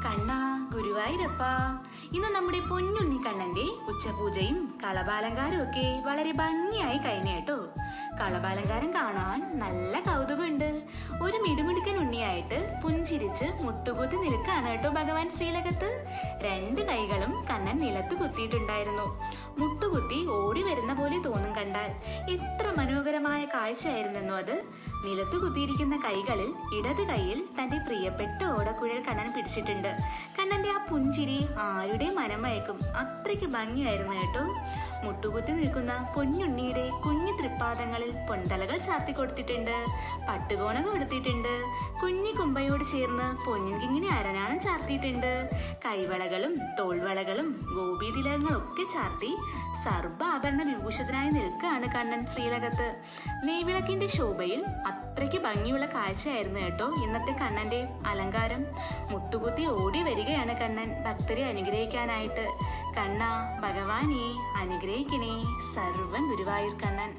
കണ്ണാ ഗുരുവായൂരപ്പ, ഇന്ന് നമ്മുടെ പൊന്നുണ്ണി കണ്ണന്റെ ഉച്ചപൂജയും കളഭാലങ്കാരവും ഒക്കെ വളരെ ഭംഗിയായി കഴിഞ്ഞ കേട്ടോ. കളഭാലങ്കാരം കാണാൻ നല്ല കൗതുകമുണ്ട്. ഒരു മിടുമിടുക്കൻ ഉണ്ണിയായിട്ട് പുഞ്ചിരിച്ച് മുട്ടുകുത്തി നിൽക്കാണ് കേട്ടോ ഭഗവാൻ ശ്രീലകത്ത്. രണ്ട് കൈകളും കണ്ണൻ നിലത്ത് കുത്തിയിട്ടുണ്ടായിരുന്നു. മുട്ടുകുത്തി ഓടി വരുന്ന പോലെ തോന്നും കണ്ടാൽ. എത്ര മനോഹരമായ കാഴ്ചയായിരുന്നെന്നോ അത്. നിലത്തു കുത്തിയിരിക്കുന്ന കൈകളിൽ ഇടത് കൈയിൽ തന്റെ പ്രിയപ്പെട്ട ഓടക്കുഴൽ കണ്ണൻ പിടിച്ചിട്ടുണ്ട്. കണ്ണന്റെ ആ പുഞ്ചിരി ആരുടെ മനം മയക്കും. അത്രയ്ക്ക് ഭംഗിയായിരുന്നു കേട്ടോ. മുട്ടുകുത്തി നിൽക്കുന്ന പൊന്നുണ്ണിയുടെ കുഞ്ഞു തൃപ്പാദങ്ങളിൽ പൊന്തലകൾ ചാർത്തി കൊടുത്തിട്ടുണ്ട്, പട്ടുകോണ കൊടുത്തിട്ടുണ്ട്. കുഞ്ഞി കുമ്പയോട് ചേർന്ന് പൊന്നിൻകിങ്ങിനെ അരഞ്ഞാണം ചാർത്തിയിട്ടുണ്ട്. കൈവളകളും തോൾവളകളും ഗോപീതിലകങ്ങളൊക്കെ ചാർത്തി സർവ്വ ആഭരണ വിഭൂഷിതനായി നിൽക്കുകയാണ് കണ്ണൻ ശ്രീലകത്ത്. നെയ്വിളക്കിന്റെ ശോഭയിൽ അത്രയ്ക്ക് ഭംഗിയുള്ള കാഴ്ചയായിരുന്നു കേട്ടോ ഇന്നത്തെ കണ്ണന്റെ അലങ്കാരം. മുട്ടുകുത്തി ഓടി വരികയാണ് കണ്ണൻ ഭക്തരെ അനുഗ്രഹിക്കാനായിട്ട്. കണ്ണാ ഭഗവാനെ അനുഗ്രഹിക്കണേ സർവം ഗുരുവായൂർ കണ്ണൻ.